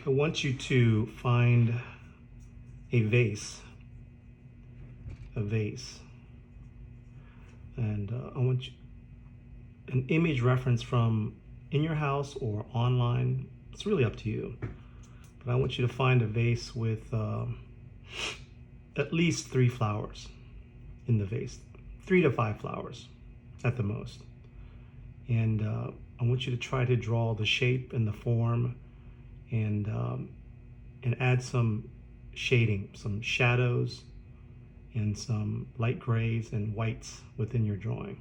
I want you to find a vase, and I want you, an image reference from in your house or online. It's really up to you. But I want you to find a vase with at least 3 flowers in the vase, 3 to 5 flowers at the most. And I want you to try to draw the shape and the form, and add some shading, some shadows, and some light grays and whites within your drawing.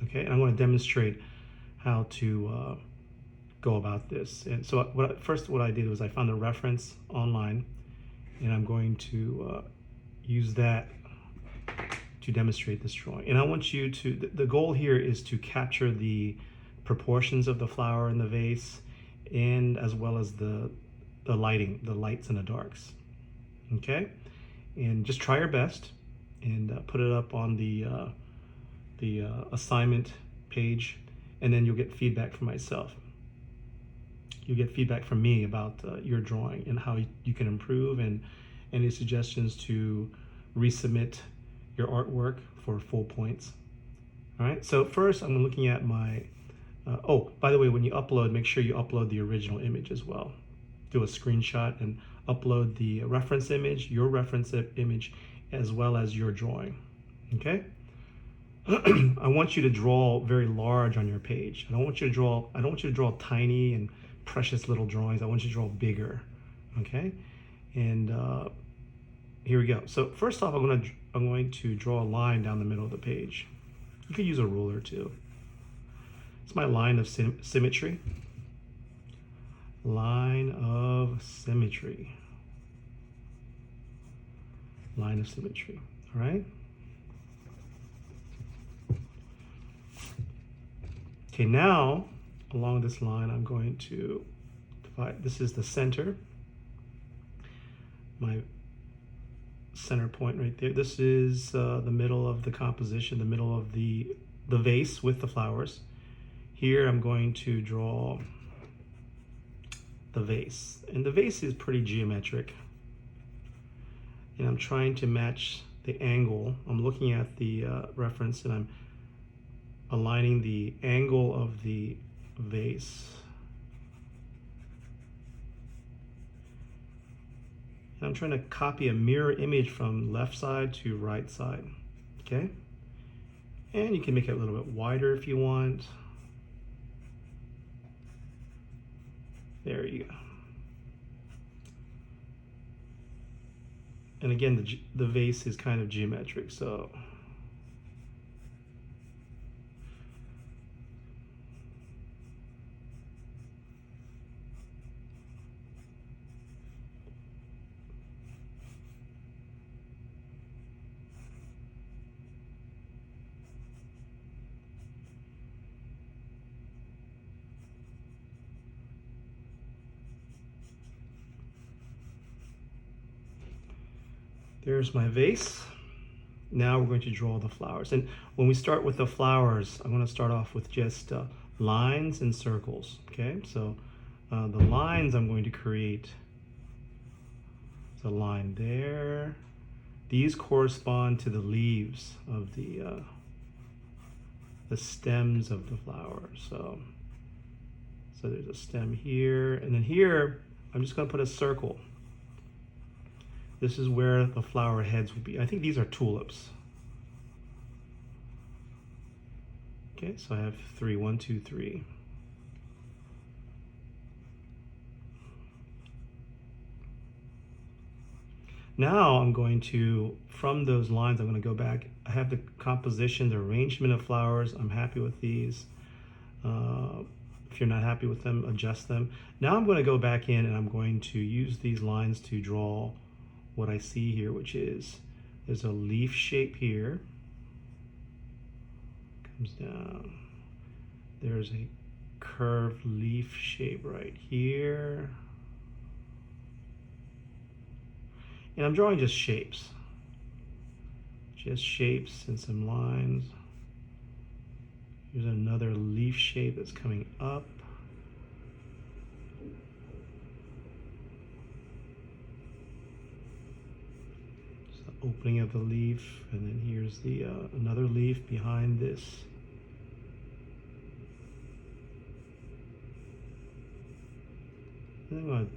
Okay, and I'm going to demonstrate how to go about this. And so what I did was I found a reference online, and I'm going to use that to demonstrate this drawing. And I want you to, the goal here is to capture the proportions of the flower in the vase, and as well as the lighting, the lights and the darks. Okay, and just try your best, and put it up on the assignment page, and then you'll get feedback from myself. You'll get feedback from me about your drawing and how you can improve, and any suggestions to resubmit your artwork for full points. All right, so first I'm looking at my, oh, by the way, when you upload, make sure you upload the original image as well. Do a screenshot and upload the reference image, your reference image, as well as your drawing, okay? I want you to draw very large on your page. I don't want you to draw tiny and precious little drawings. I want you to draw bigger, okay? And here we go. So first off, I'm going to draw a line down the middle of the page. You could use a ruler too. It's my line of symmetry. Line of symmetry. Line of symmetry. All right. Okay, now along this line, I'm going to divide. This is the center. My center point right there. This is the middle of the composition, the middle of the vase with the flowers. Here I'm going to draw the vase, and the vase is pretty geometric, and I'm trying to match the angle. I'm looking at the reference, and I'm aligning the angle of the vase. And I'm trying to copy a mirror image from left side to right side, okay? And you can make it a little bit wider if you want. There you go. And again, the vase is kind of geometric, so there's my vase. Now we're going to draw the flowers. And when we start with the flowers, I'm going to start off with just lines and circles. Okay, so the lines I'm going to create is a line there. These correspond to the leaves of the stems of the flower. So there's a stem here, and then here I'm just going to put a circle. This is where the flower heads would be. I think these are tulips. Okay, so I have 3, 1, 2, 3. Now I'm going to, from those lines, I'm going to go back. I have the composition, the arrangement of flowers. I'm happy with these. If you're not happy with them, adjust them. Now I'm going to go back in, and I'm going to use these lines to draw what I see here, which is there's a leaf shape here, comes down. There's a curved leaf shape right here, and I'm drawing just shapes and some lines. Here's another leaf shape that's coming up. opening of the leaf, and then here's the another leaf behind this. And I'm going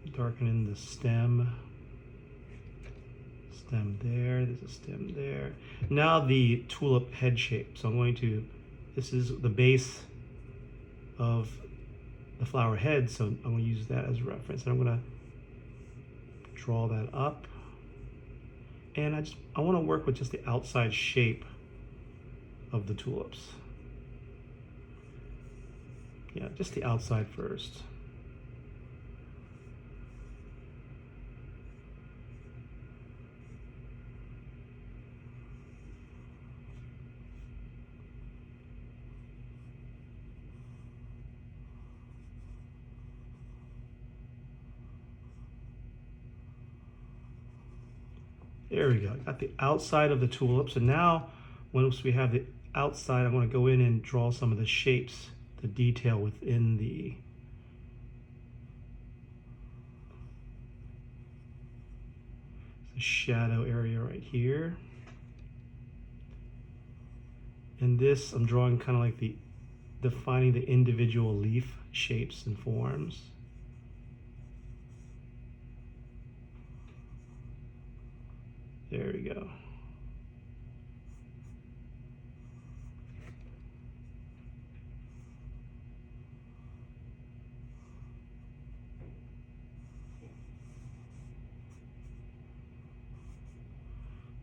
to darken in the stem. Stem there, there's a stem there. Now the tulip head shape. So I'm going to, this is the base of the flower head, so I'm going to use that as a reference. And I'm going to draw that up. And I want to work with just the outside shape of the tulips. Yeah, just the outside first. There we go. Got the outside of the tulips, and now once we have the outside, I want to go in and draw some of the shapes, the detail within the shadow area right here. And this, I'm drawing kind of like defining the individual leaf shapes and forms. There we go.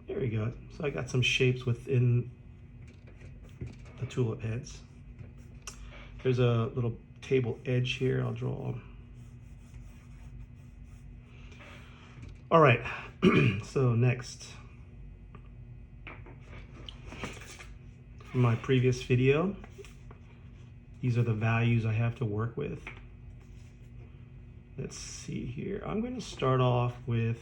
There we go. So I got some shapes within the tulip heads. There's a little table edge here I'll draw. All right, so next. From my previous video, these are the values I have to work with. Let's see here. I'm going to start off with,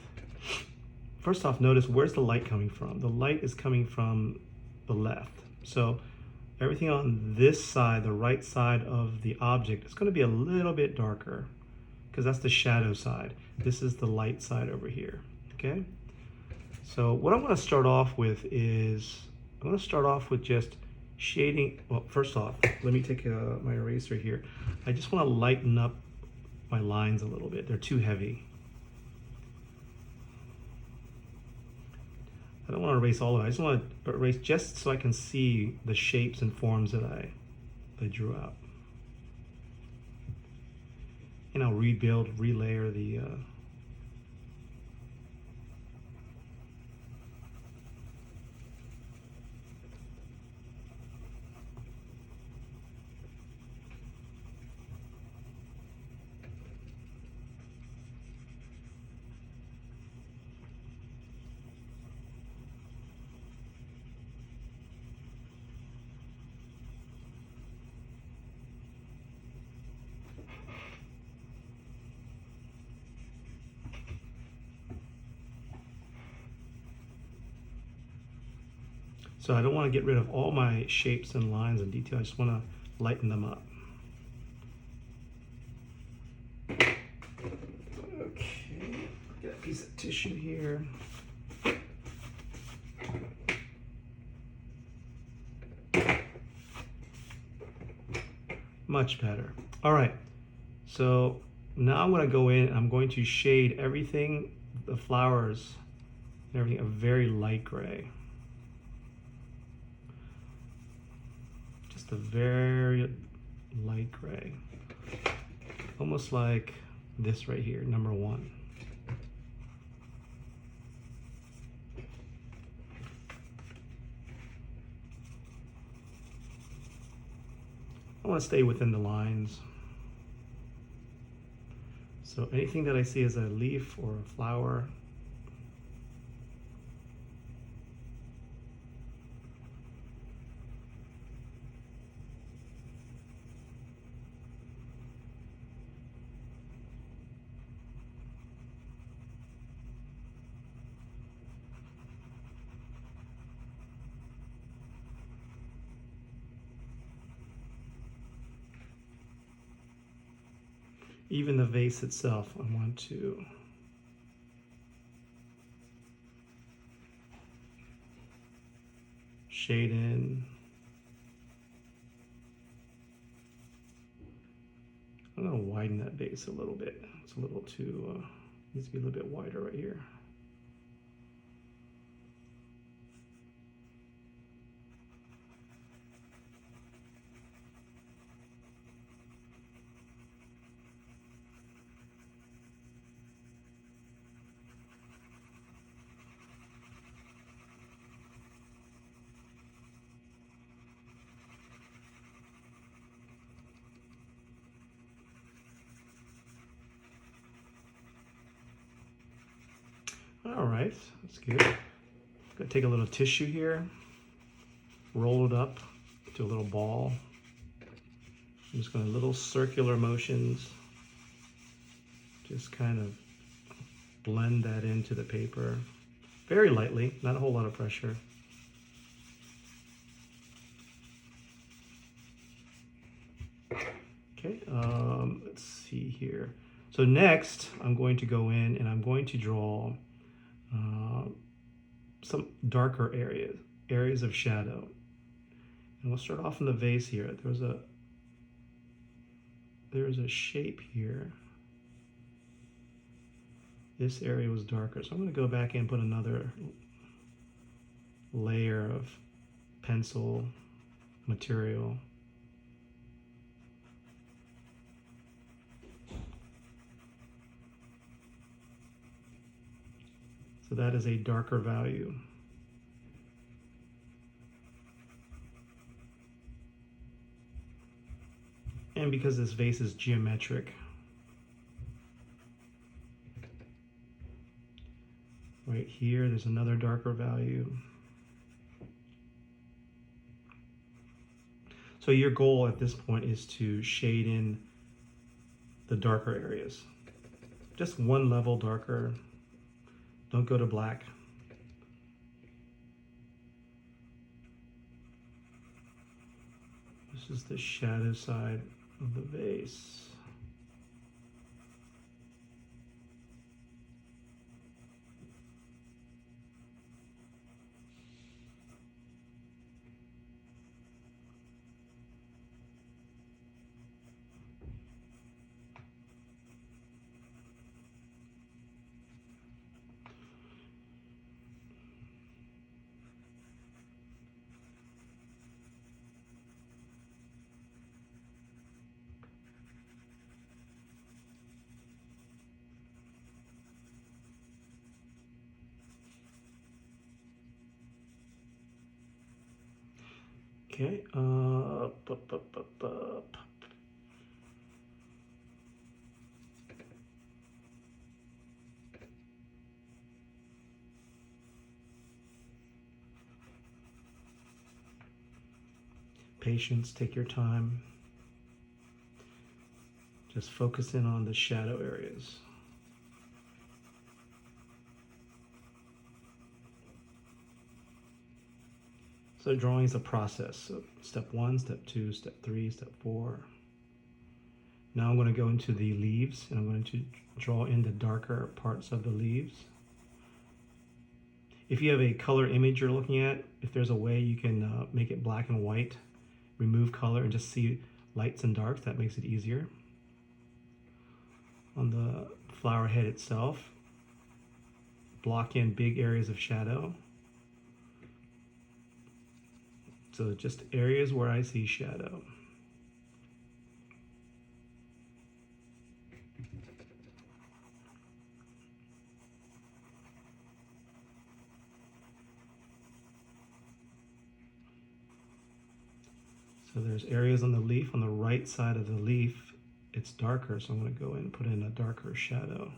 first off, notice where's the light coming from? The light is coming from the left. So everything on this side, the right side of the object, is going to be a little bit darker because that's the shadow side. This is the light side over here, okay? So what I'm going to start off with is, I'm going to start off with just shading. Well, first off, let me take my eraser here. I just want to lighten up my lines a little bit. They're too heavy. I don't want to erase all of it. I just want to erase just so I can see the shapes and forms that I drew out. And I'll rebuild, relayer the So I don't want to get rid of all my shapes and lines and detail. I just want to lighten them up. Okay, get a piece of tissue here. Much better. All right, so now I'm going to go in and I'm going to shade everything, the flowers, everything a very light gray. A very light gray, almost like this right here, number 1. I want to stay within the lines. So anything that I see as a leaf or a flower, even the vase itself, I want to shade in. I'm going to widen that base a little bit. It's a little too, needs to be a little bit wider right here. All right, that's good. Gonna take a little tissue here, roll it up to a little ball. I'm just going little circular motions, just kind of blend that into the paper very lightly, not a whole lot of pressure. Okay, let's see here. So next, I'm going to go in and I'm going to draw some darker areas of shadow. And we'll start off in the vase here. There's a shape here. This area was darker, so I'm going to go back and put another layer of pencil material. So that is a darker value. And because this vase is geometric, right here, there's another darker value. So your goal at this point is to shade in the darker areas. Just one level darker. Don't go to black. This is the shadow side of the vase. Okay, patience, take your time. Just focus in on the shadow areas. So drawing is a process. So step 1, step 2, step 3, step 4. Now I'm going to go into the leaves and I'm going to draw in the darker parts of the leaves. If you have a color image you're looking at, if there's a way you can make it black and white, remove color and just see lights and darks, that makes it easier. On the flower head itself, block in big areas of shadow. So just areas where I see shadow. So there's areas on the leaf. On the right side of the leaf, it's darker, so I'm going to go in and put in a darker shadow.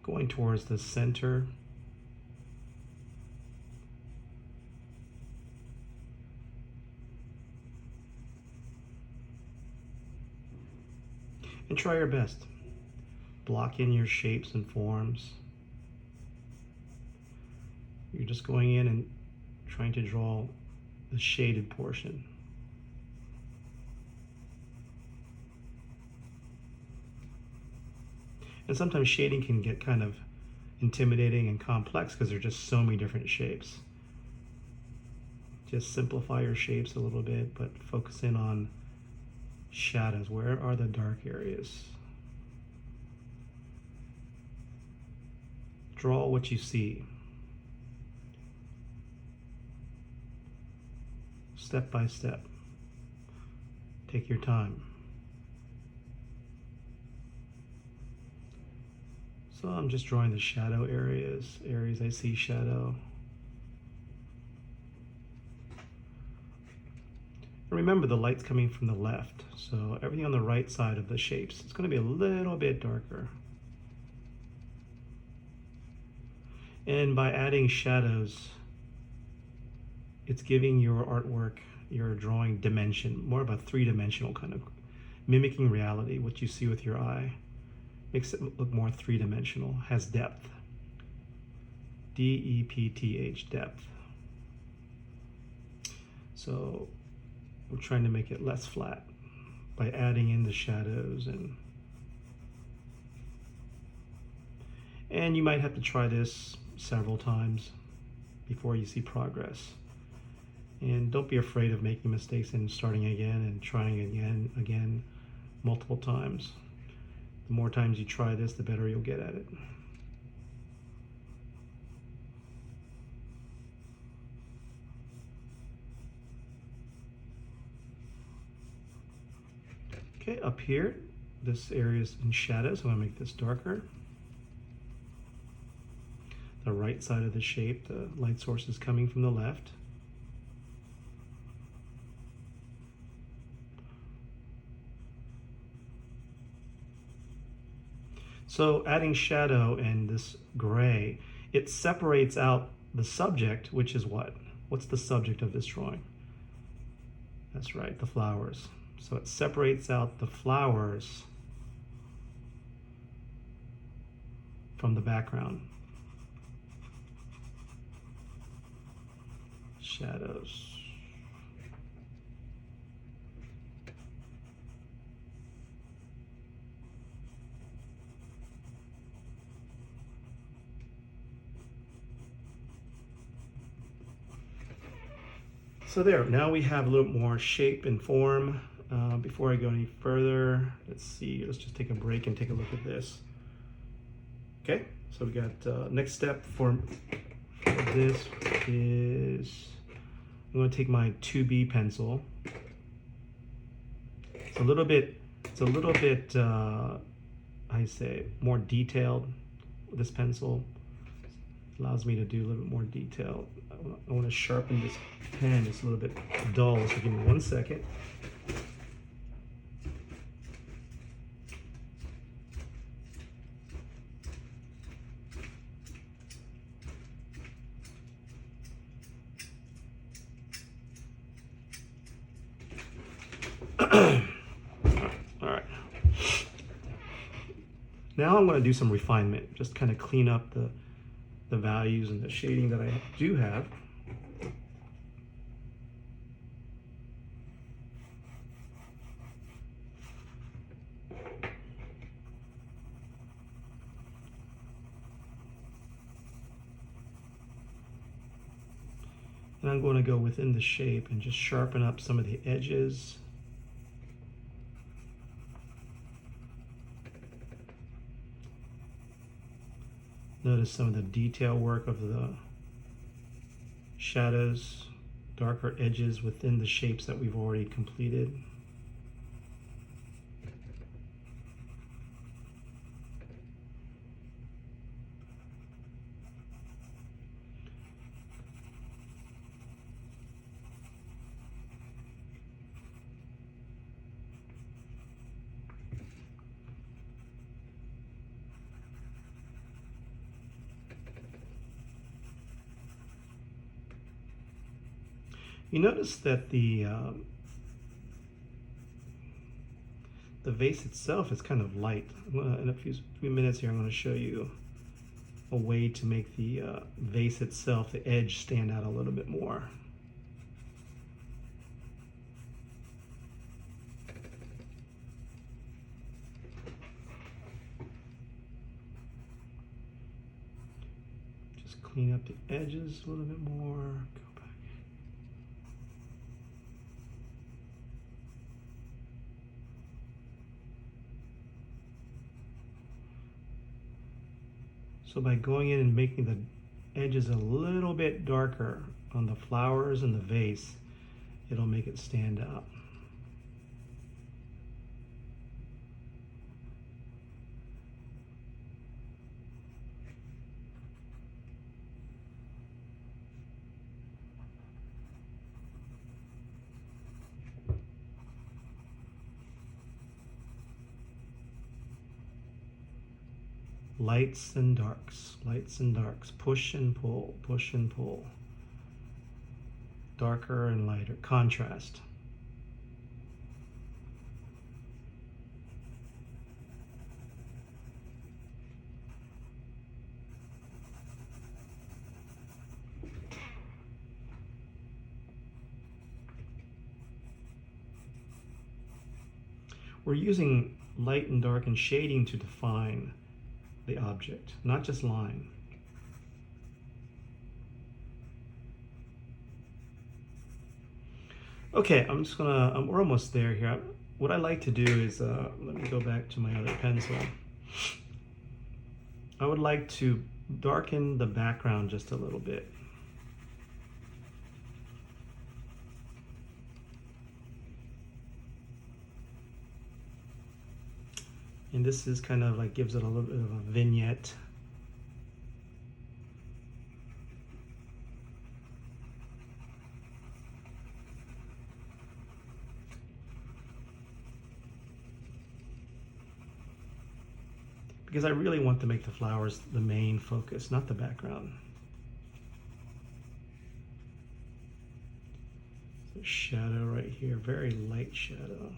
Going towards the center and try your best. Block in your shapes and forms. You're just going in and trying to draw the shaded portion. And sometimes shading can get kind of intimidating and complex because there's just so many different shapes. Just simplify your shapes a little bit, but focus in on shadows. Where are the dark areas? Draw what you see. Step by step. Take your time. So I'm just drawing the shadow areas I see shadow. And remember, the light's coming from the left, so everything on the right side of the shapes, it's going to be a little bit darker. And by adding shadows, it's giving your artwork, your drawing dimension, more of a three-dimensional kind of mimicking reality, what you see with your eye. Makes it look more three-dimensional, has depth. D-E-P-T-H, depth. So we're trying to make it less flat by adding in the shadows, and you might have to try this several times before you see progress. And don't be afraid of making mistakes and starting again and trying again multiple times. The more times you try this, the better you'll get at it. Okay, up here, this area is in shadow, so I'm going to make this darker. The right side of the shape, the light source is coming from the left. So adding shadow and this gray, it separates out the subject, which is what? What's the subject of this drawing? That's right, the flowers. So it separates out the flowers from the background. Shadows. So there, now we have a little more shape and form. Before I go any further, let's see, let's just take a break and take a look at this. Okay, so we got next step for this is I'm going to take my 2B pencil. It's a little bit I say more detailed with this pencil. Allows me to do a little bit more detail. I want to sharpen this pen. It's a little bit dull, so give me 1 second. All right. Now I'm going to do some refinement, just kind of clean up the values and the shading that I do have. And I'm going to go within the shape and just sharpen up some of the edges. Notice some of the detail work of the shadows, darker edges within the shapes that we've already completed. You notice that the the vase itself is kind of light. In a few minutes here, I'm going to show you a way to make the vase itself, the edge, stand out a little bit more. Just clean up the edges a little bit more. Go back. So by going in and making the edges a little bit darker on the flowers and the vase, it'll make it stand out. Lights and darks, push and pull, push and pull. Darker and lighter, contrast. We're using light and dark and shading to define the object, not just line. Okay, we're almost there here. What I like to do is, let me go back to my other pencil. I would like to darken the background just a little bit. And this is kind of like gives it a little bit of a vignette. Because I really want to make the flowers the main focus, not the background. So shadow right here, very light shadow.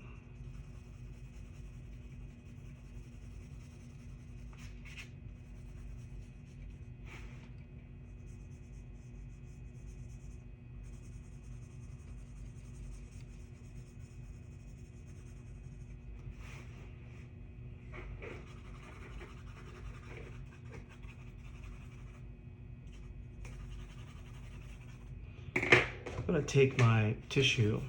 I'm going to take my tissue,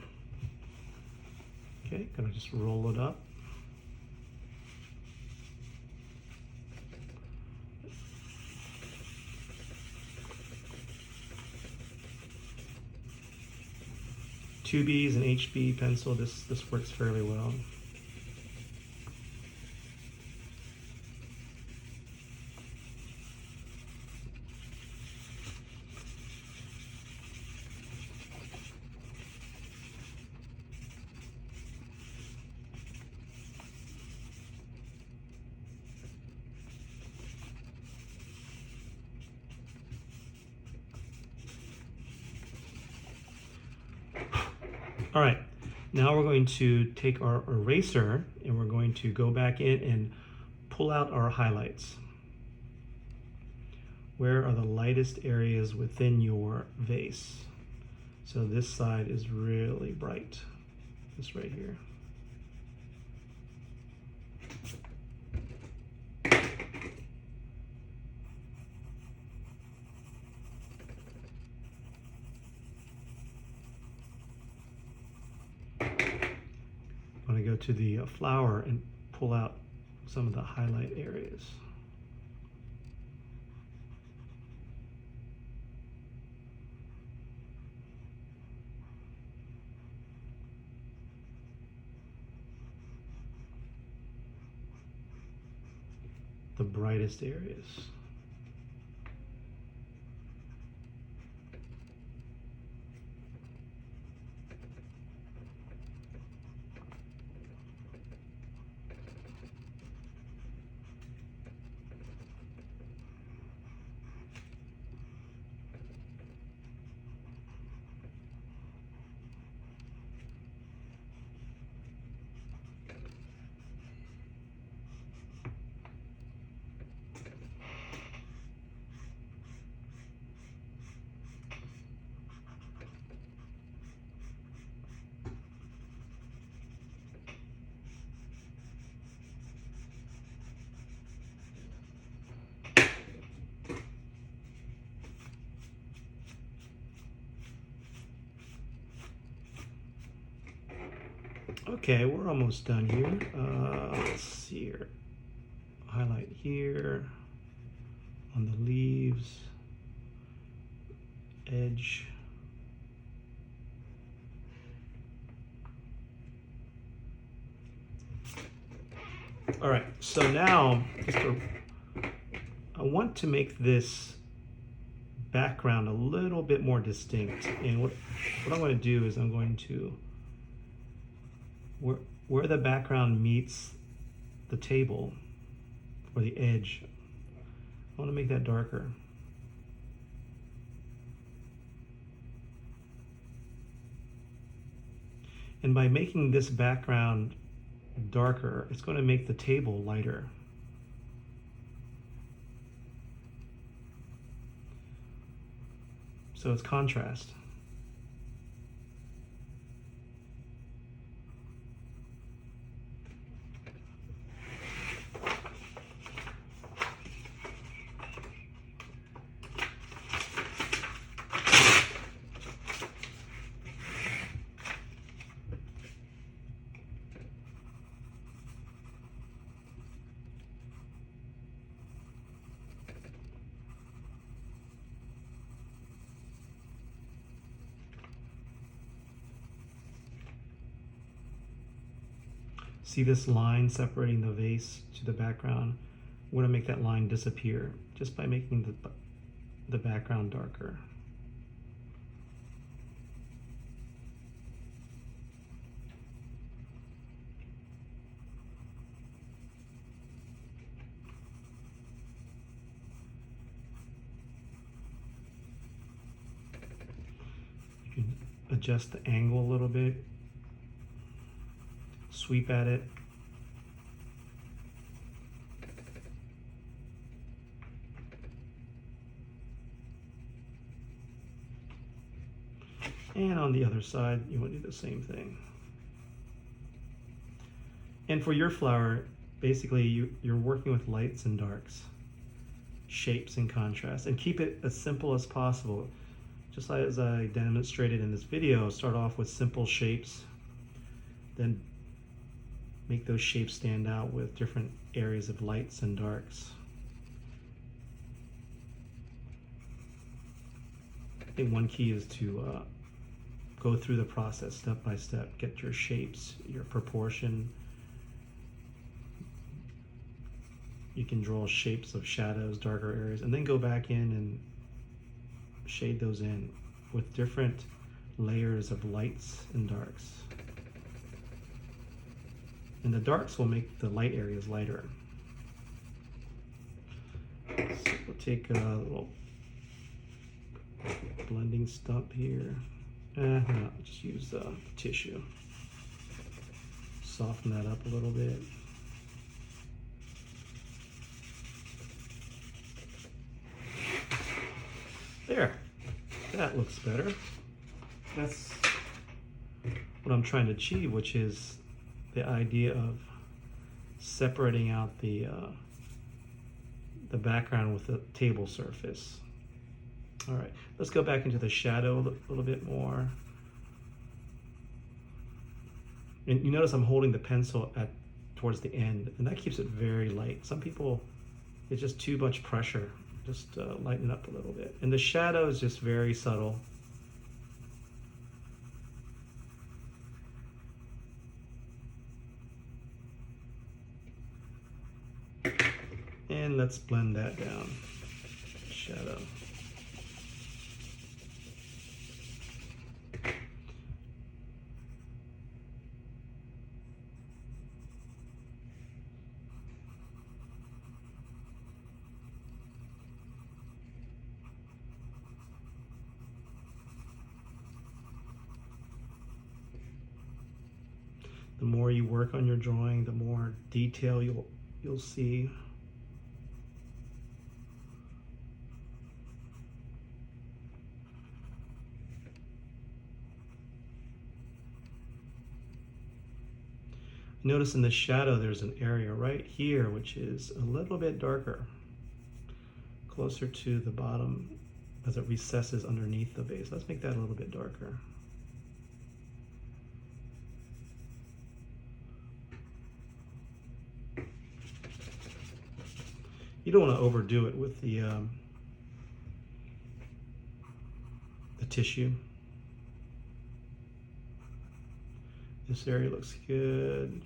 okay, going to just roll it up. Two B's and HB pencil, this works fairly well. All right, now we're going to take our eraser and we're going to go back in and pull out our highlights. Where are the lightest areas within your vase? So this side is really bright, this right here. I'm going to go to the flower and pull out some of the highlight areas. The brightest areas. Okay, we're almost done here. Let's see here. Highlight here on the leaves, edge. All right, so now I want to make this background a little bit more distinct. And what I'm going to do is I'm going to, where the background meets the table, or the edge, I want to make that darker. And by making this background darker, it's going to make the table lighter. So it's contrast. See this line separating the vase to the background? We're going to make that line disappear just by making the background darker. You can adjust the angle a little bit. Sweep at it. And on the other side, you want to do the same thing. And for your flower, basically you're working with lights and darks, shapes and contrast, and keep it as simple as possible. Just as I demonstrated in this video, start off with simple shapes, then make those shapes stand out with different areas of lights and darks. I think one key is to go through the process step by step, get your shapes, your proportion. You can draw shapes of shadows, darker areas, and then go back in and shade those in with different layers of lights and darks. And the darks will make the light areas lighter. So we'll take a little blending stump here. No, just use tissue. Soften that up a little bit. There, that looks better. That's what I'm trying to achieve, which is the idea of separating out the background with the table surface. All right, let's go back into the shadow a little bit more. And you notice I'm holding the pencil towards the end, and that keeps it very light. Some people, it's just too much pressure. Just lighten it up a little bit. And the shadow is just very subtle. And let's blend that down. Shadow. The more you work on your drawing, the more detail you'll see. Notice in the shadow there's an area right here which is a little bit darker, closer to the bottom as it recesses underneath the base. Let's make that a little bit darker. You don't want to overdo it with the tissue. This area looks good.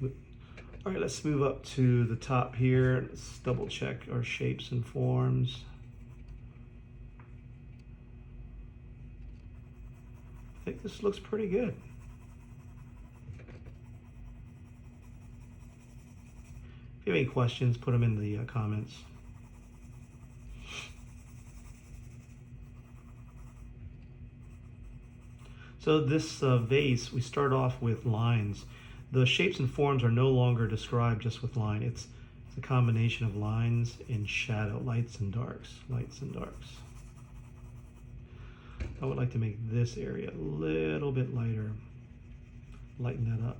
All right, let's move up to the top here. Let's double check our shapes and forms. I think this looks pretty good. If you have any questions, put them in the comments. So this vase, we start off with lines. The shapes and forms are no longer described just with line. It's a combination of lines and shadow, lights and darks, lights and darks. I would like to make this area a little bit lighter, lighten that up.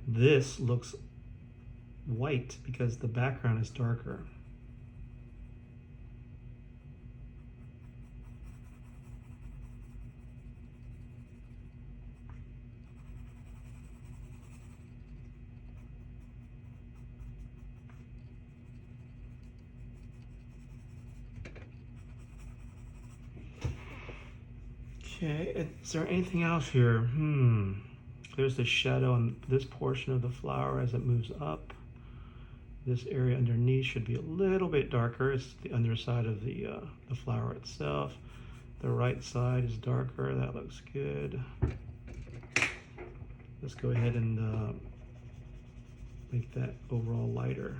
This looks white because the background is darker. Okay, is there anything else here? There's the shadow on this portion of the flower as it moves up. This area underneath should be a little bit darker. It's the underside of the flower itself. The right side is darker. That looks good. Let's go ahead and make that overall lighter.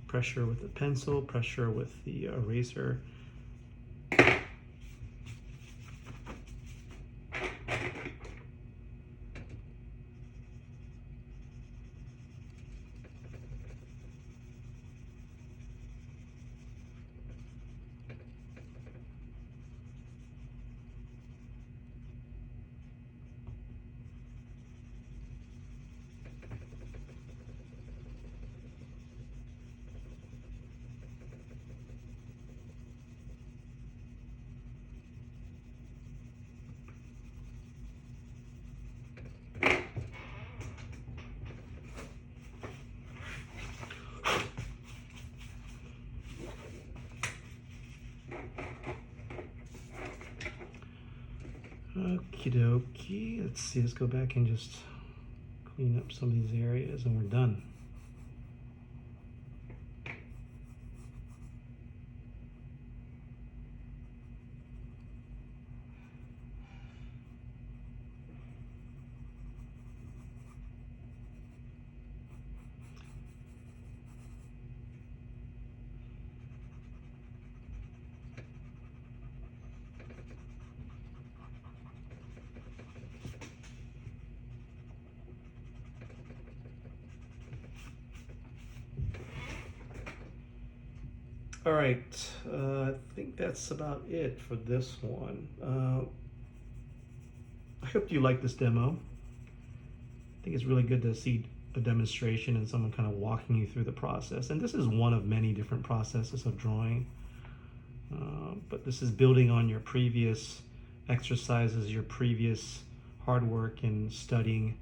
Pressure with the pencil, pressure with the eraser. Okie dokie. Let's see, let's go back and just clean up some of these areas and we're done. All right, I think that's about it for this one. I hope you like this demo. I think it's really good to see a demonstration and someone kind of walking you through the process. And this is one of many different processes of drawing. But this is building on your previous exercises, your previous hard work in studying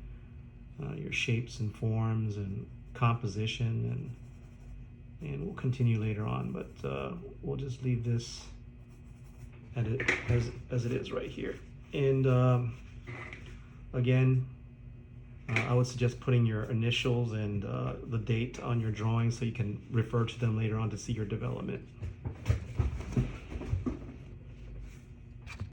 your shapes and forms and composition, and we'll continue later on, but we'll just leave this as it is right here. And again, I would suggest putting your initials and the date on your drawing so you can refer to them later on to see your development.